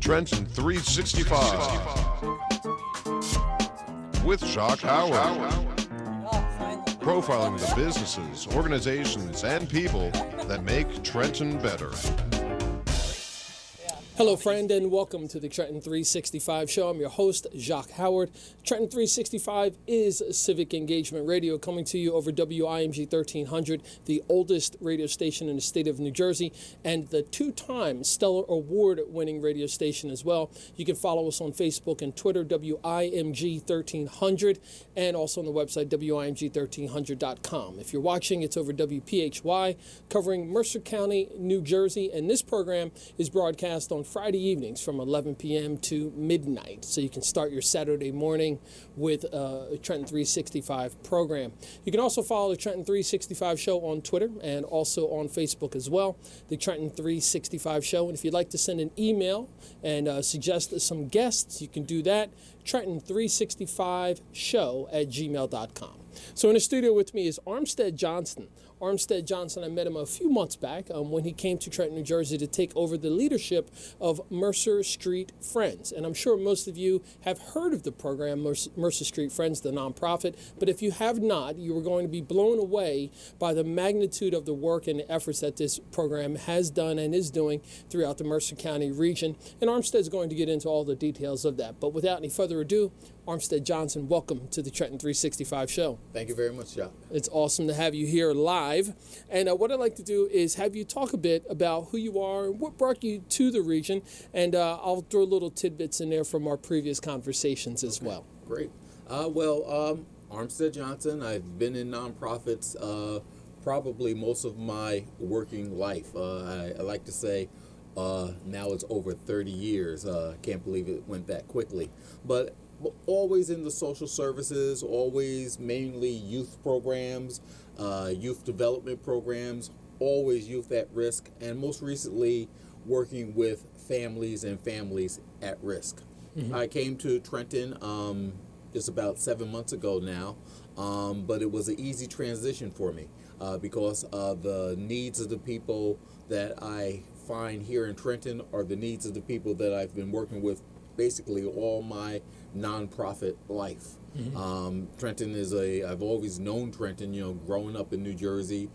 Trenton 365 with Jacque Howard. Profiling the businesses, organizations, and people that make Trenton better. Hello, friend, and welcome to the Trenton 365 show. I'm your host, Jacque Howard. Trenton 365 is civic engagement radio coming to you over WIMG 1300, the oldest radio station in the state of New Jersey, and the two-time Stellar Award-winning radio station as well. You can follow us on Facebook and Twitter, WIMG 1300, and also on the website, WIMG1300.com. If you're watching, it's over WPHY, covering Mercer County, New Jersey, and this program is broadcast on Friday evenings from 11 p.m. to midnight. So you can start your Saturday morning with a Trenton 365 program. You can also follow the Trenton 365 show on Twitter and also on Facebook as well, the Trenton 365 show. And if you'd like to send an email and suggest some guests, you can do that, Trenton365show@gmail.com. So in the studio with me is Armstead Johnson. Armstead Johnson, I met him a few months back when he came to Trenton, New Jersey to take over the leadership of Mercer Street Friends. And I'm sure most of you have heard of the program, Mercer Street Friends, the nonprofit. But if you have not, you are going to be blown away by the magnitude of the work and the efforts that this program has done and is doing throughout the Mercer County region. And Armstead's going to get into all the details of that. But without any further ado, Armstead Johnson, welcome to the Trenton 365 show. Thank you very much, Jacque. It's awesome to have you here live. And what I'd like to do is have you talk a bit about who you are, what brought you to the region, and I'll throw little tidbits in there from our previous conversations as well. Great. Armstead Johnson. I've been in nonprofits probably most of my working life. I like to say now it's over 30 years. I can't believe it went that quickly. But always in the social services, always mainly youth programs, youth development programs, always youth at risk, and most recently working with families and families at risk. Mm-hmm. I came to Trenton just about 7 months ago now, but it was an easy transition for me because the needs of the people that I find here in Trenton are the needs of the people that I've been working with basically all my nonprofit life. Mm-hmm. Trenton I've always known Trenton, growing up in New Jersey,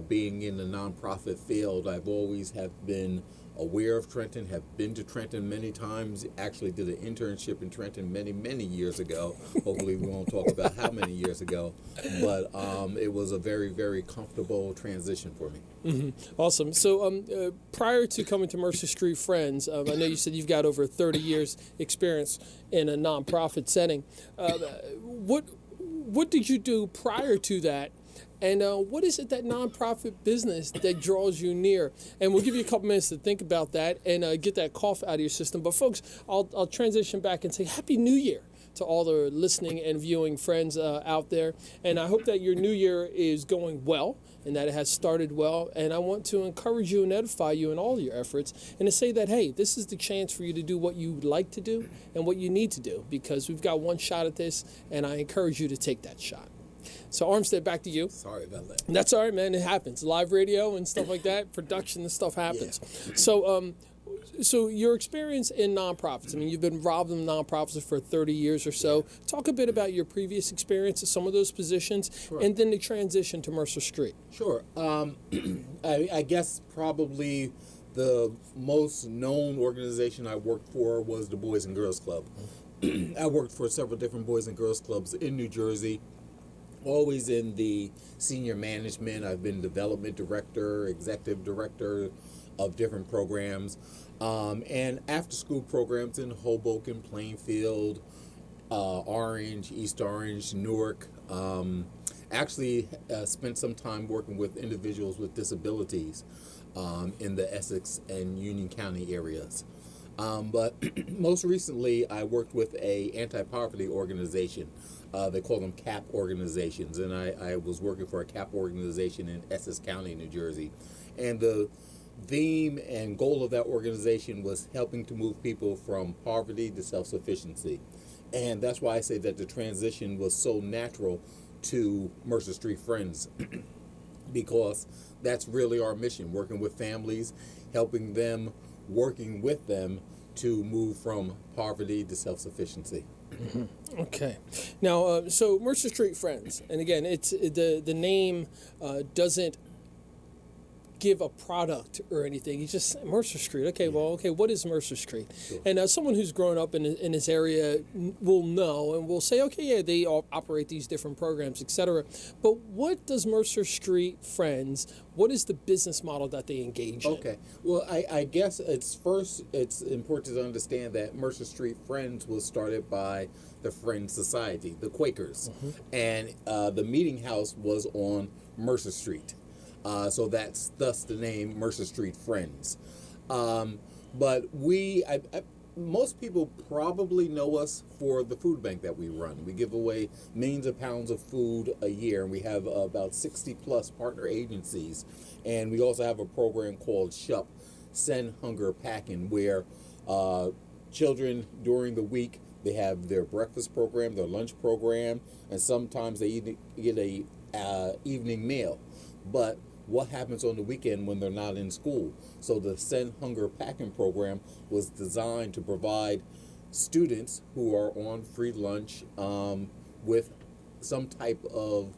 being in the nonprofit field, I've always have been aware of Trenton, have been to Trenton many times, actually did an internship in Trenton many, many years ago. Hopefully we won't talk about how many years ago, but it was a very, very comfortable transition for me. Mm-hmm. Awesome. So prior to coming to Mercer Street Friends, I know you said you've got over 30 years experience in a nonprofit setting. What did you do prior to that? And what is it, that nonprofit business that draws you near? And we'll give you a couple minutes to think about that and get that cough out of your system. But folks, I'll transition back and say Happy New Year to all the listening and viewing friends out there. And I hope that your new year is going well and that it has started well. And I want to encourage you and edify you in all your efforts and to say that, hey, this is the chance for you to do what you like to do and what you need to do, because we've got one shot at this, and I encourage you to take that shot. So Armstead, back to you. Sorry about that. That's all right, man. It happens. Live radio and stuff like that, production and stuff happens. Yeah. So your experience in nonprofits, I mean, you've been involved in nonprofits for 30 years or so. Yeah. Talk a bit about your previous experience at some of those positions, sure, and then the transition to Mercer Street. Sure. I guess probably the most known organization I worked for was the Boys and Girls Club. I worked for several different Boys and Girls Clubs in New Jersey. Always in the senior management. I've been development director, executive director of different programs, and after-school programs in Hoboken, Plainfield, Orange, East Orange, Newark. Actually spent some time working with individuals with disabilities in the Essex and Union County areas. But most recently, I worked with a anti-poverty organization. They call them CAP organizations, and I was working for a CAP organization in Essex County, New Jersey. And the theme and goal of that organization was helping to move people from poverty to self-sufficiency. And that's why I say that the transition was so natural to Mercer Street Friends, because that's really our mission, working with families, helping them, working with them to move from poverty to self-sufficiency. Okay. Now, so Mercer Street Friends, and again, it's the name doesn't give a product or anything. You just Mercer Street. Okay, well, okay, what is Mercer Street? Sure. And someone who's grown up in this area will know and will say, okay, yeah, they all operate these different programs, etc. But what does Mercer Street Friends? What is the business model that they engage in? Okay. Well, I guess it's important to understand that Mercer Street Friends was started by the Friends Society, the Quakers, and the meeting house was on Mercer Street. So that's thus the name Mercer Street Friends. But most people probably know us for the food bank that we run. We give away millions of pounds of food a year, and we have about 60 plus partner agencies. And we also have a program called SHUP, Send Hunger Packing, where children during the week, they have their breakfast program, their lunch program, and sometimes they even get a evening meal. But what happens on the weekend when they're not in school? So the Send Hunger Packing program was designed to provide students who are on free lunch with some type of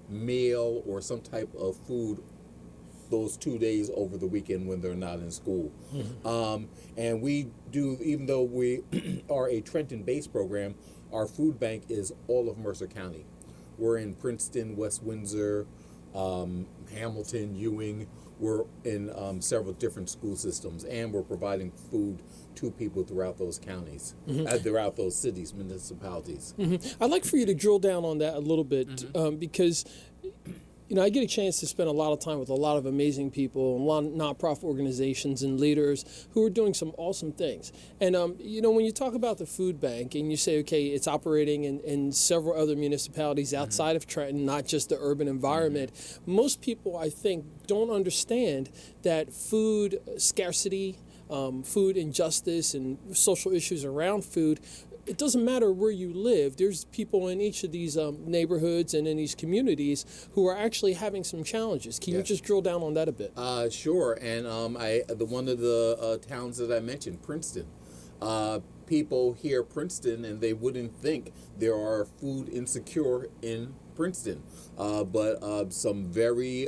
meal or some type of food those 2 days over the weekend when they're not in school. And we do, even though we are a Trenton-based program, our food bank is all of Mercer County. We're in Princeton, West Windsor, Hamilton, Ewing. We're in several different school systems, and we're providing food to people throughout those counties, throughout those cities, municipalities. I'd like for you to drill down on that a little bit because I get a chance to spend a lot of time with a lot of amazing people, a lot of nonprofit organizations and leaders who are doing some awesome things. And, when you talk about the food bank and you say, okay, it's operating in several other municipalities outside of Trenton, not just the urban environment, most people, I think, don't understand that food scarcity, food injustice, and social issues around food, it doesn't matter where you live. There's people in each of these neighborhoods and in these communities who are actually having some challenges. Can you just drill down on that a bit? Sure. And one of the towns that I mentioned, Princeton. People hear Princeton and they wouldn't think there are food insecure in Princeton. But some very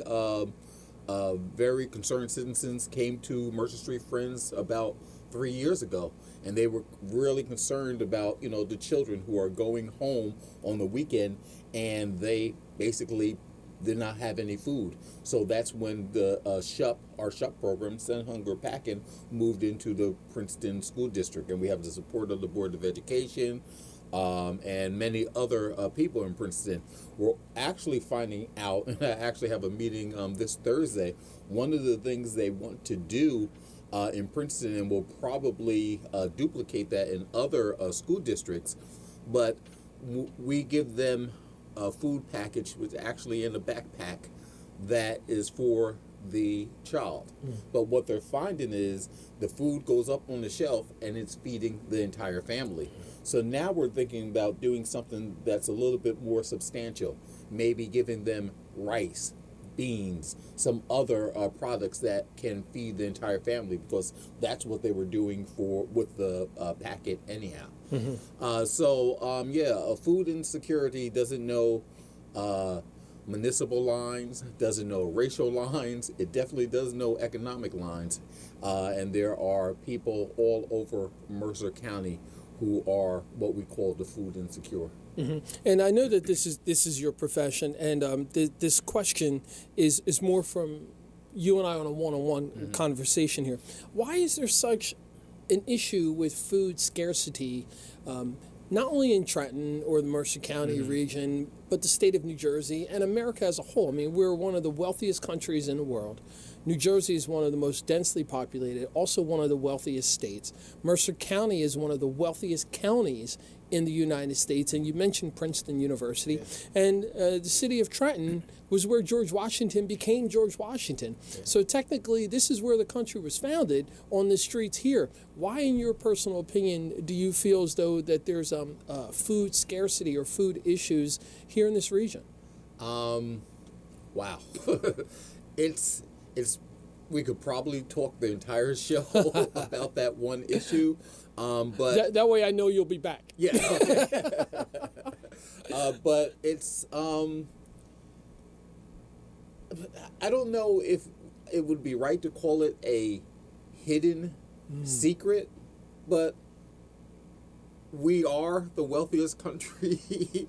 concerned citizens came to Mercer Street Friends about 3 years ago, and they were really concerned about the children who are going home on the weekend, and they basically did not have any food. So that's when the our SHUP program, Send Hunger Packing, moved into the Princeton School District, and we have the support of the Board of Education and many other people in Princeton. We're actually finding out, and I actually have a meeting this Thursday. One of the things they want to do in Princeton, and we'll probably duplicate that in other school districts, but we give them a food package, which is actually in a backpack that is for the child. But what they're finding is the food goes up on the shelf and it's feeding the entire family. So now we're thinking about doing something that's a little bit more substantial, maybe giving them rice, beans, some other products that can feed the entire family, because that's what they were doing with the packet anyhow. Food insecurity doesn't know municipal lines, doesn't know racial lines. It definitely doesn't know economic lines. And there are people all over Mercer County who are what we call the food insecure. And I know that this is your profession, and this question is more from you and I on a one-on-one conversation here. Why is there such an issue with food scarcity, not only in Trenton or the Mercer County region, but the state of New Jersey and America as a whole? I mean, we're one of the wealthiest countries in the world. New Jersey is one of the most densely populated, also one of the wealthiest states. Mercer County is one of the wealthiest counties in the United States, and you mentioned Princeton University, and the city of Trenton was where George Washington became George Washington. So technically, this is where the country was founded, on the streets here. Why, in your personal opinion, do you feel as though that there's food scarcity or food issues here in this region? Wow. It's we could probably talk the entire show about that one issue, but that way I know you'll be back. yeah. But it's I don't know if it would be right to call it a hidden secret, but we are the wealthiest country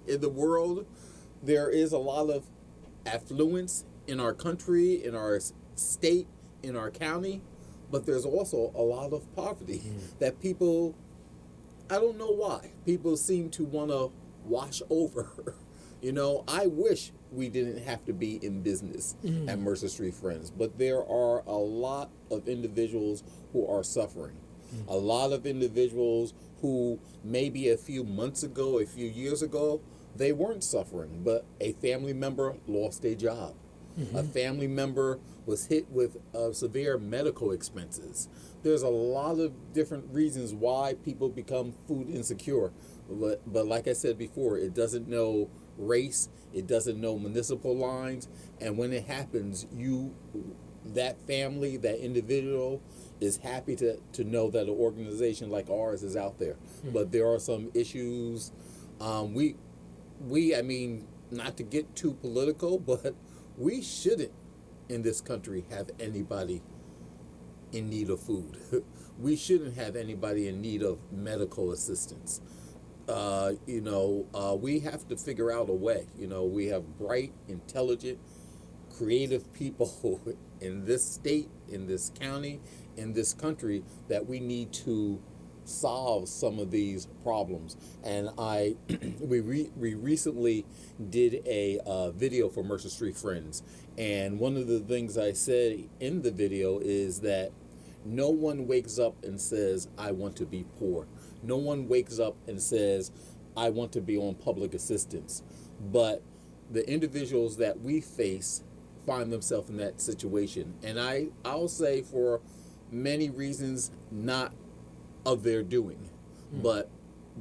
in the world. There is a lot of affluence in our country, in our state, in our county, but there's also a lot of poverty that people, I don't know why, people seem to want to wash over. You know, I wish we didn't have to be in business at Mercer Street Friends, but there are a lot of individuals who are suffering. A lot of individuals who maybe a few months ago, a few years ago, they weren't suffering, but a family member lost a job. A family member was hit with severe medical expenses. There's a lot of different reasons why people become food insecure. But like I said before, it doesn't know race, it doesn't know municipal lines, and when it happens, that family, that individual is happy to know that an organization like ours is out there. But there are some issues. I mean, not to get too political, but we shouldn't in this country have anybody in need of food. We shouldn't have anybody in need of medical assistance. We have to figure out a way. You know, we have bright, intelligent, creative people in this state, in this county, in this country that we need to solve some of these problems. And we recently did a video for Mercer Street Friends, and one of the things I said in the video is that no one wakes up and says, I want to be poor. No one wakes up and says, I want to be on public assistance. But the individuals that we face find themselves in that situation. And I'll say for many reasons, not of their doing. But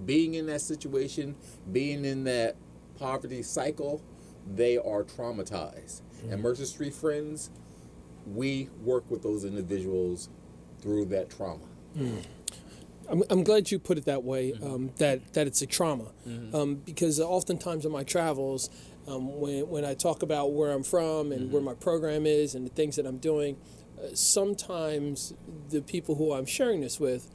being in that situation, being in that poverty cycle, they are traumatized. And Mercer Street Friends, we work with those individuals through that trauma. I'm glad you put it that way, that it's a trauma. Because oftentimes in my travels, when I talk about where I'm from and where my program is and the things that I'm doing, sometimes the people who I'm sharing this with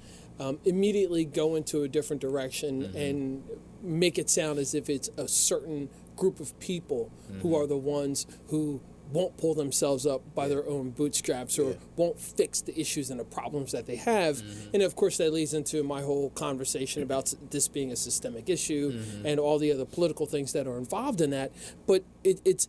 immediately go into a different direction and make it sound as if it's a certain group of people who are the ones who won't pull themselves up by their own bootstraps or won't fix the issues and the problems that they have. And of course that leads into my whole conversation about this being a systemic issue and all the other political things that are involved in that. But it's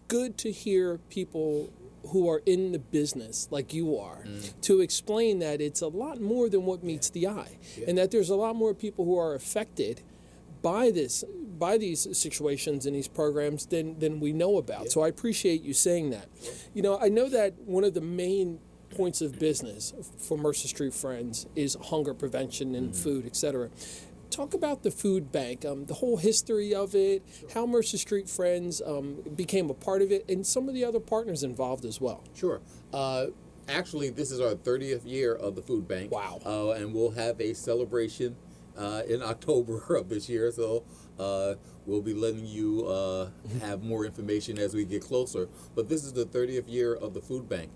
good to hear people who are in the business like you are to explain that it's a lot more than what meets the eye, and that there's a lot more people who are affected by these situations and these programs than we know about. So I appreciate you saying that. You know, I know that one of the main points of business for Mercer Street Friends is hunger prevention and food, etc. Talk about the food bank, the whole history of it, how Mercer Street Friends became a part of it, and some of the other partners involved as well. Sure. Actually, this is our 30th year of the food bank. Wow. And we'll have a celebration in October of this year, so we'll be letting you have more information as we get closer. But this is the 30th year of the food bank.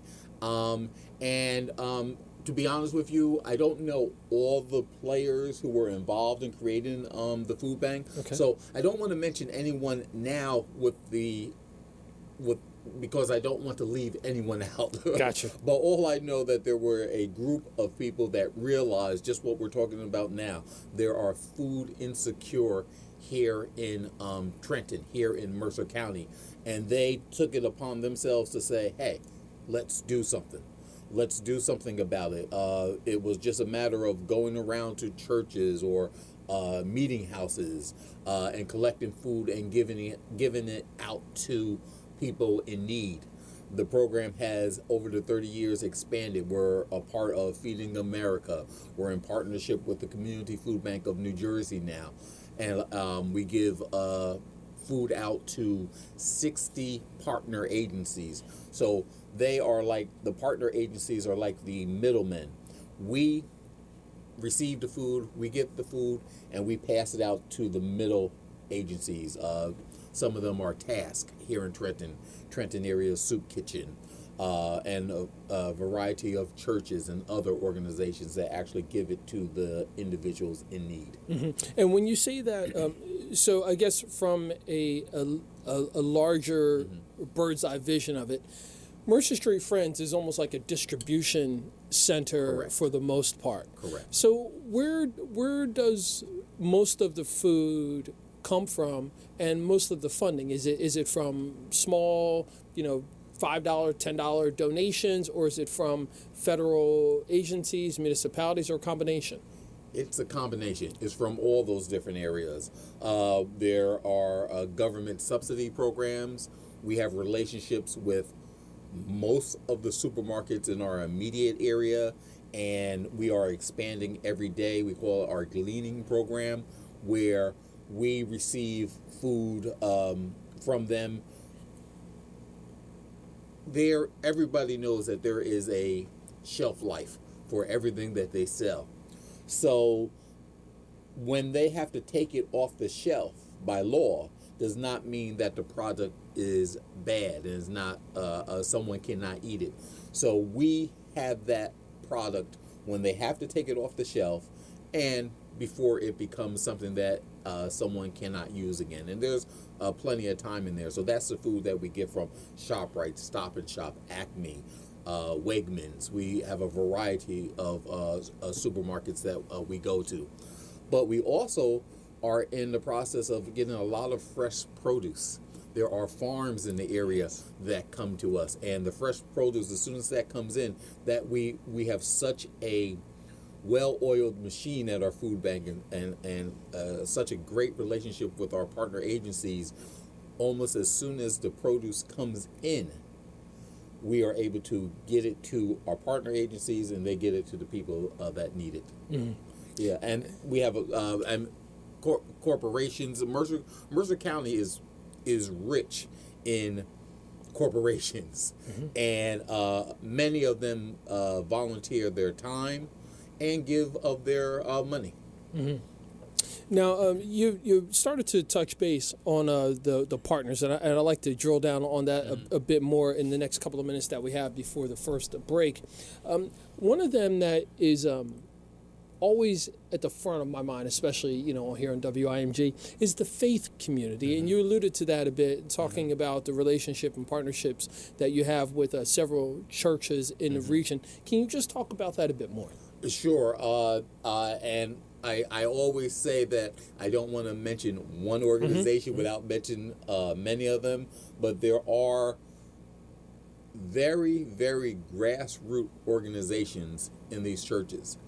To be honest with you, I don't know all the players who were involved in creating the food bank. Okay. So I don't want to mention anyone now because I don't want to leave anyone out. Gotcha. But all I know that there were a group of people that realized just what we're talking about now. There are food insecure here in Trenton, here in Mercer County. And they took it upon themselves to say, hey, let's do something. Let's do something about it. It was just a matter of going around to churches or meeting houses and collecting food and giving it out to people in need. The program has, over the 30 years, expanded. We're a part of Feeding America. We're in partnership with the Community Food Bank of New Jersey now. And we give food out to 60 partner agencies. So they are like the partner agencies are like the middlemen. We receive the food, we get the food, and we pass it out to the middle agencies. Some of them are Task here in Trenton area soup kitchen, and a variety of churches and other organizations that actually give it to the individuals in need. Mm-hmm. And when you say that, so I guess from a larger bird's eye vision of it, Mercer Street Friends is almost like a distribution center. Correct. For the most part. Correct. So where does most of the food come from, and most of the funding? Is it from small, $5, $10 donations, or is it from federal agencies, municipalities, or a combination? It's a combination. It's from all those different areas. There are government subsidy programs. We have relationships with most of the supermarkets in our immediate area, and we are expanding every day. We call it our gleaning program, where we receive food from them. Everybody knows that there is a shelf life for everything that they sell. So when they have to take it off the shelf by law, does not mean that the product is bad and is not someone cannot eat it. So we have that product when they have to take it off the shelf, and before it becomes something that someone cannot use again. And there's plenty of time in there. So that's the food that we get from ShopRite, Stop and Shop, Acme, Wegmans. We have a variety of supermarkets that we go to. But we also are in the process of getting a lot of fresh produce. There are farms in the area that come to us, and the fresh produce, as soon as that comes in, that we have such a well-oiled machine at our food bank, and such a great relationship with our partner agencies. Almost as soon as the produce comes in, we are able to get it to our partner agencies, and they get it to the people that need it. Mm-hmm. Yeah, and we have corporations. Mercer County is rich in corporations, and many of them volunteer their time and give of their money. Mm-hmm. Now, you started to touch base on the partners, and I'd like to drill down on that a bit more in the next couple of minutes that we have before the first break. One of them that is always at the front of my mind, especially here on WIMG, is the faith community, and you alluded to that a bit, talking about the relationship and partnerships that you have with several churches in the region. Can you just talk about that a bit more? Sure, and I always say that I don't want to mention one organization without mentioning many of them, but there are very, very grassroots organizations in these churches.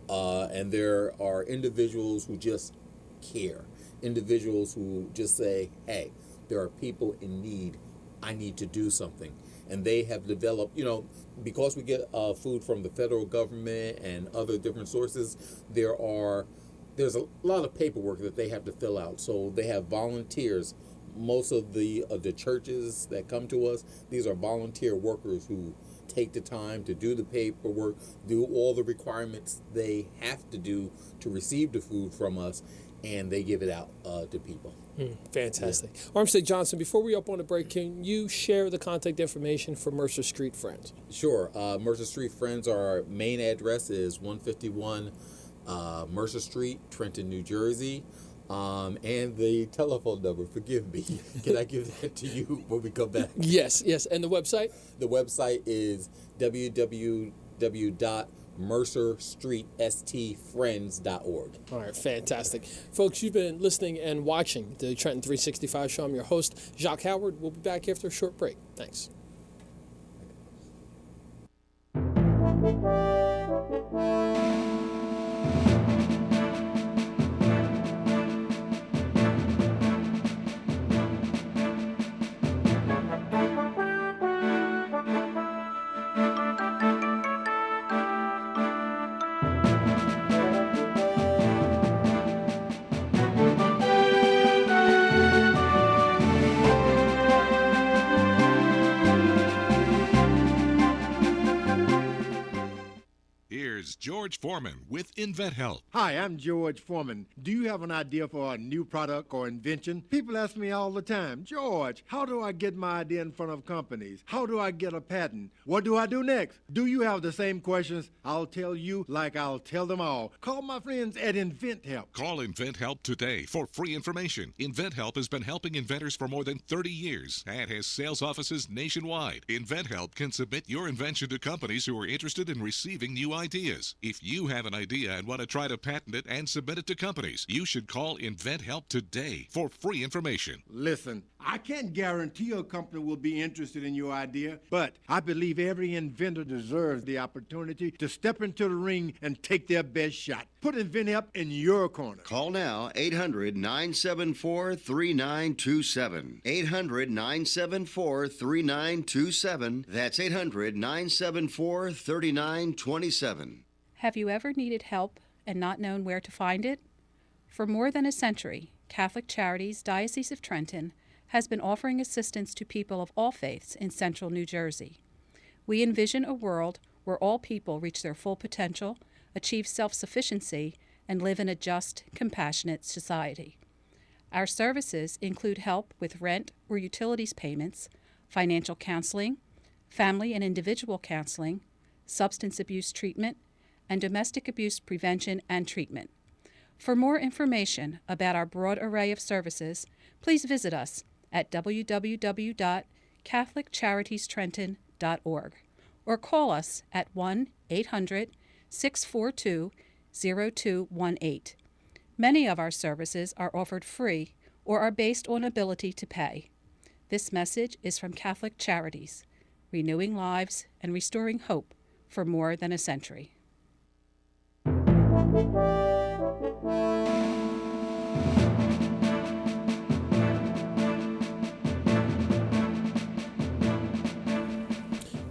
And there are individuals who just care, individuals who just say, hey, there are people in need, I need to do something. And they have developed, because we get food from the federal government and other different sources, there's a lot of paperwork that they have to fill out. So they have volunteers. Most of the churches that come to us, these are volunteer workers who take the time to do the paperwork, do all the requirements they have to do to receive the food from us, and they give it out to people. Fantastic. Yeah. Armstead Johnson, before we up on the break, can you share the contact information for Mercer Street Friends? Sure. Mercer Street Friends, our main address is 151 Mercer Street, Trenton, New Jersey. And the telephone number, forgive me, can I give that to you when we come back? Yes. And the website? The website is www.mercerstreetstfriends.org. All right, fantastic. Folks, you've been listening and watching the Trenton 365 show. I'm your host, Jacque Howard. We'll be back after a short break. Thanks. George Foreman with InventHelp. Hi, I'm George Foreman. Do you have an idea for a new product or invention? People ask me all the time, George, how do I get my idea in front of companies? How do I get a patent? What do I do next? Do you have the same questions? I'll tell you like I'll tell them all. Call my friends at InventHelp. Call InventHelp today for free information. InventHelp has been helping inventors for more than 30 years and has sales offices nationwide. InventHelp can submit your invention to companies who are interested in receiving new ideas. If you have an idea and want to try to patent it and submit it to companies, you should call InventHelp today for free information. Listen, I can't guarantee a company will be interested in your idea, but I believe every inventor deserves the opportunity to step into the ring and take their best shot. Put InventHelp in your corner. Call now, 800-974-3927. 800-974-3927. That's 800-974-3927. Have you ever needed help and not known where to find it? For more than a century, Catholic Charities, Diocese of Trenton, has been offering assistance to people of all faiths in central New Jersey. We envision a world where all people reach their full potential, achieve self-sufficiency, and live in a just, compassionate society. Our services include help with rent or utilities payments, financial counseling, family and individual counseling, substance abuse treatment, and domestic abuse prevention and treatment. For more information about our broad array of services, please visit us at www.catholiccharitiestrentton.org or call us at 1-800-642-0218. Many of our services are offered free or are based on ability to pay. This message is from Catholic Charities, renewing lives and restoring hope for more than a century.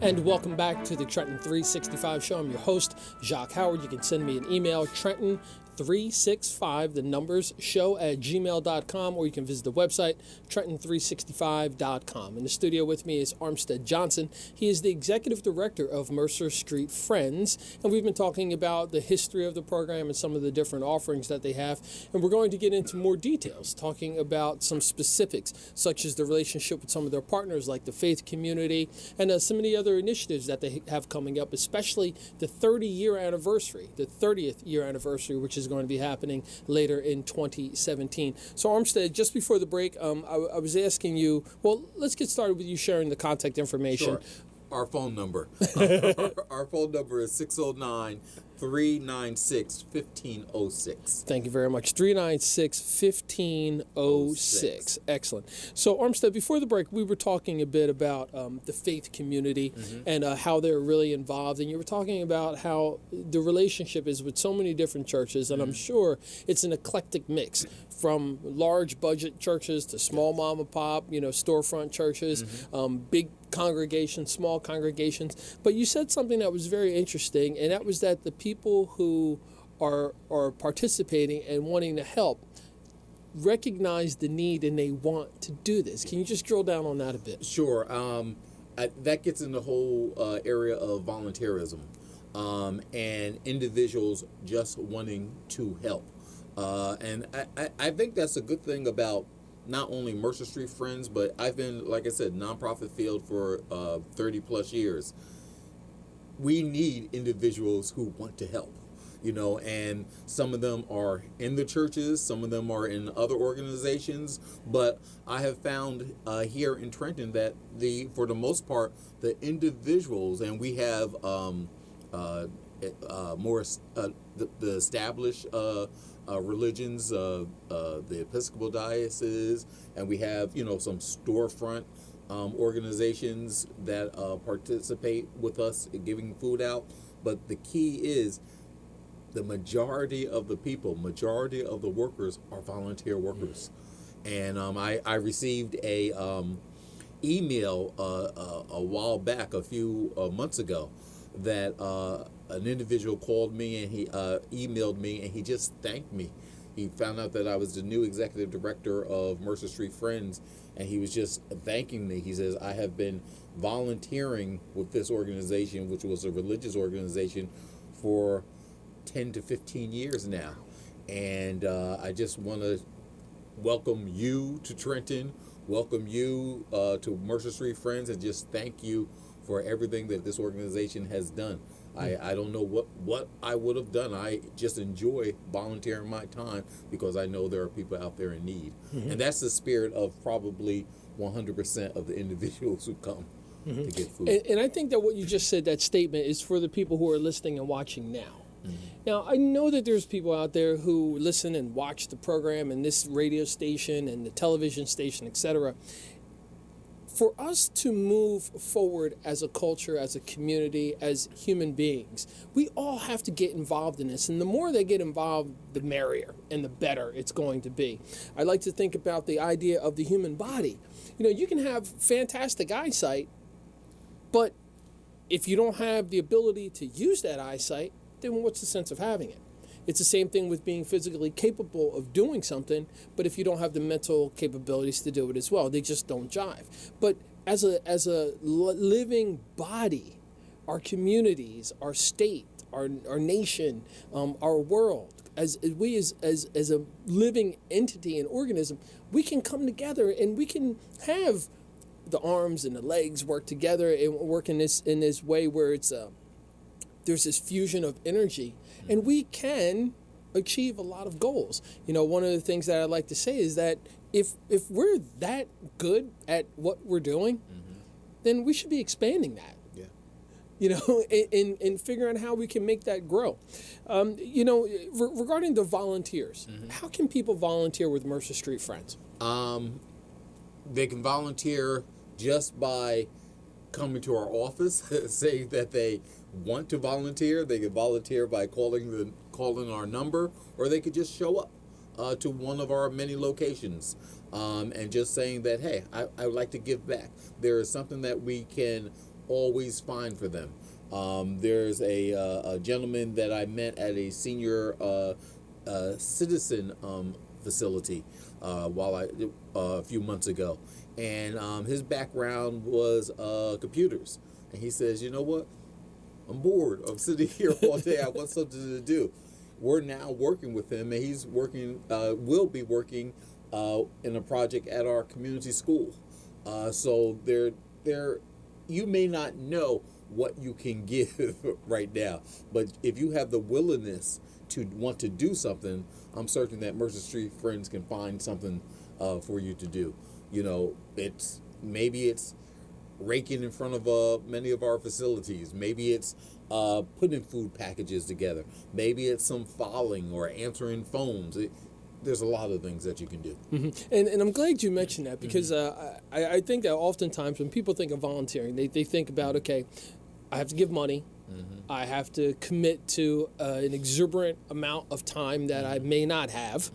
And welcome back to the Trenton 365 show. I'm your host, Jacque Howard. You can send me an email, Trenton365, the numbers, show@gmail.com, or you can visit the website, Trenton365.com. In the studio with me is Armstead Johnson. He is the executive director of Mercer Street Friends, and we've been talking about the history of the program and some of the different offerings that they have. And we're going to get into more details, talking about some specifics, such as the relationship with some of their partners, like the faith community, and some of the other initiatives that they have coming up, especially the 30th year anniversary, which is going to be happening later in 2017. So Armstead, just before the break, I was asking you, well, let's get started with you sharing the contact information. Sure. Our phone number. Our phone number is 609-396-1506. Thank you very much. 396-1506. Excellent. So, Armstead, before the break, we were talking a bit about the faith community and how they're really involved. And you were talking about how the relationship is with so many different churches. And I'm sure it's an eclectic mix, from large budget churches to small mom and pop, storefront churches, big congregations, small congregations. But you said something that was very interesting, and that was that the people who are participating and wanting to help recognize the need and they want to do this. Can you just drill down on that a bit? Sure. That gets in the whole area of volunteerism and individuals just wanting to help. And I think that's a good thing about not only Mercer Street Friends, but I've been, like I said, nonprofit field for 30 plus years. We need individuals who want to help, and some of them are in the churches, some of them are in other organizations, but I have found here in Trenton that for the most part, the individuals, and we have more the established religions, the Episcopal diocese, and we have some storefront organizations that participate with us in giving food out. But the key is the majority of the the workers are volunteer workers. And I received a email a while back, a few months ago, that an individual called me and he emailed me and he just thanked me. He found out that I was the new executive director of Mercer Street Friends, and he was just thanking me. He says, I have been volunteering with this organization, which was a religious organization, for 10 to 15 years now. And I just want to welcome you to Trenton, welcome you to Mercer Street Friends, and just thank you for everything that this organization has done. I don't know what I would have done. I just enjoy volunteering my time because I know there are people out there in need. And that's the spirit of probably 100% of the individuals who come to get food. And I think that what you just said, that statement, is for the people who are listening and watching now. Now, I know that there's people out there who listen and watch the program and this radio station and the television station, etc. For us to move forward as a culture, as a community, as human beings, we all have to get involved in this. And the more they get involved, the merrier and the better it's going to be. I like to think about the idea of the human body. You know, you can have fantastic eyesight, but if you don't have the ability to use that eyesight, then what's the sense of having it? It's the same thing with being physically capable of doing something, but if you don't have the mental capabilities to do it as well, they just don't jive. But as a living body, our communities, our state, our nation, our world, as a living entity and organism, we can come together and we can have the arms and the legs work together and work in this way where it's there's this fusion of energy, and we can achieve a lot of goals. You know, one of the things that I like to say is that if we're that good at what we're doing, then we should be expanding that. Yeah. You know, and figuring out how we can make that grow. You know, regarding the volunteers, how can people volunteer with Mercer Street Friends? They can volunteer just by coming to our office, saying that they want to volunteer. They can volunteer by calling our number, or they could just show up to one of our many locations and just saying that, hey, I would like to give back. There is something that we can always find for them. There's a gentleman that I met at a senior citizen facility a few months ago, and his background was computers, and he says, you know what, I'm bored of sitting here all day. I want something to do. We're now working with him, and he's working, will be working in a project at our community school. So you may not know what you can give right now, but if you have the willingness to want to do something, I'm certain that Mercer Street Friends can find something for you to do. You know, maybe it's raking in front of many of our facilities. Maybe it's putting food packages together. Maybe it's some filing or answering phones. There's a lot of things that you can do. And I'm glad you mentioned that, because I think that oftentimes when people think of volunteering, they think about, okay, I have to give money. I have to commit to an exuberant amount of time that I may not have,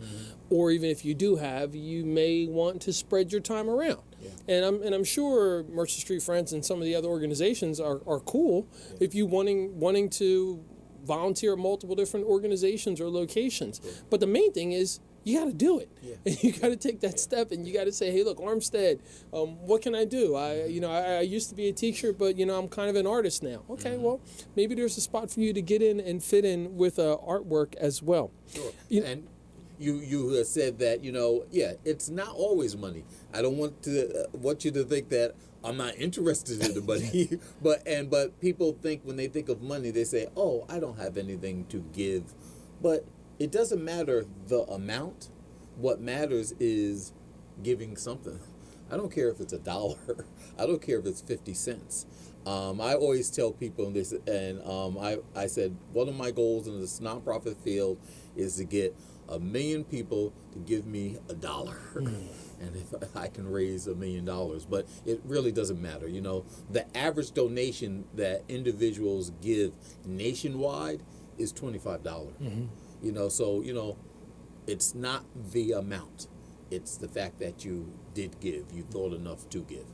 or even if you do have, you may want to spread your time around. Yeah. And I'm sure Mercer Street Friends and some of the other organizations are cool if you wanting to volunteer at multiple different organizations or locations. Yeah. But the main thing is, you got to do it. Yeah. And you got to take that step, and you got to say, hey, look, Armstead, what can I do? I used to be a teacher, but, I'm kind of an artist now. Okay, well, maybe there's a spot for you to get in and fit in with artwork as well. Sure. And you said that, it's not always money. I don't want you to think that I'm not interested in the money, but people think, when they think of money, they say, oh, I don't have anything to give. But it doesn't matter the amount. What matters is giving something. I don't care if it's $1. I don't care if it's 50 cents. I always tell people this, and I said, one of my goals in this nonprofit field is to get 1 million people to give me $1. And if I can raise $1 million, but it really doesn't matter. The average donation that individuals give nationwide is $25. So it's not the amount. It's the fact that you did give. You thought enough to give.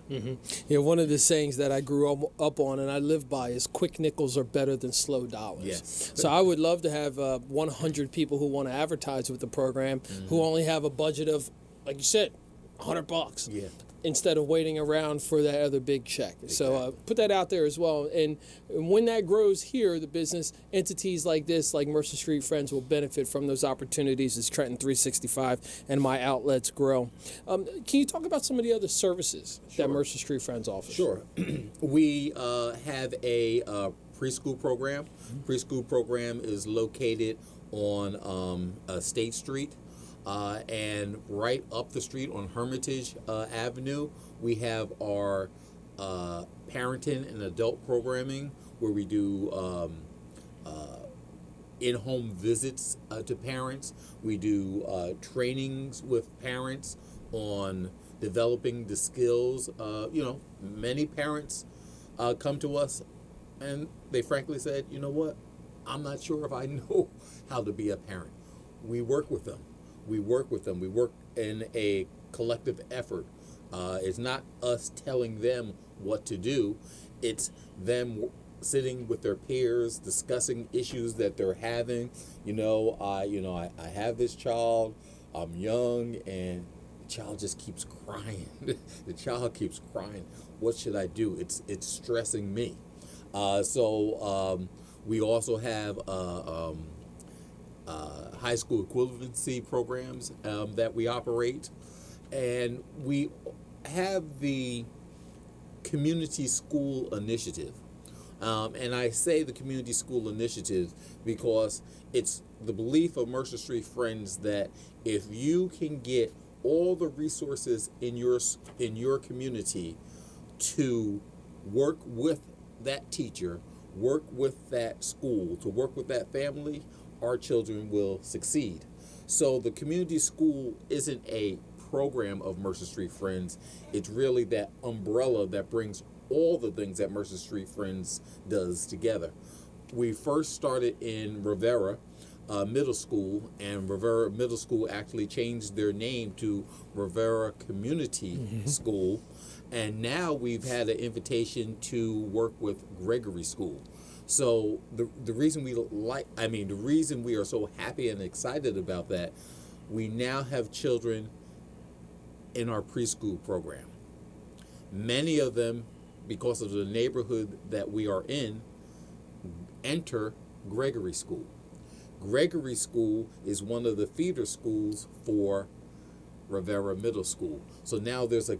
Yeah, one of the sayings that I grew up on and I live by is quick nickels are better than slow dollars. Yes. So I would love to have 100 people who want to advertise with the program who only have a budget of, like you said, $100. Yeah. Instead of waiting around for that other big check. So put that out there as well. And when that grows here, the business entities like this, like Mercer Street Friends, will benefit from those opportunities as Trenton 365 and my outlets grow. Can you talk about some of the other services that Mercer Street Friends offers? Sure. We have a preschool program. Preschool program is located on State Street. And right up the street on Hermitage Avenue, we have our parenting and adult programming, where we do in-home visits to parents. We do trainings with parents on developing the skills. Many parents come to us and they frankly said, you know what, I'm not sure if I know how to be a parent. We work with them. We work in a collective effort. It's not us telling them what to do. It's them sitting with their peers, discussing issues that they're having. I have this child. I'm young, and the child just keeps crying. The child keeps crying. What should I do? It's stressing me. So we also have high school equivalency programs that we operate, and we have the community school initiative. And I say the community school initiative because it's the belief of Mercer Street Friends that if you can get all the resources in your community to work with that teacher, work with that school, to work with that family, our children will succeed. So the community school isn't a program of Mercer Street Friends. It's really that umbrella that brings all the things that Mercer Street Friends does together. We first started in Rivera Middle School, and Rivera Middle School actually changed their name to Rivera Community School, and now we've had an invitation to work with Gregory School. So the reason we are so happy and excited about that, we now have children in our preschool program. Many of them, because of the neighborhood that we are in, enter Gregory School. Gregory School is one of the feeder schools for Rivera Middle School. So now there's a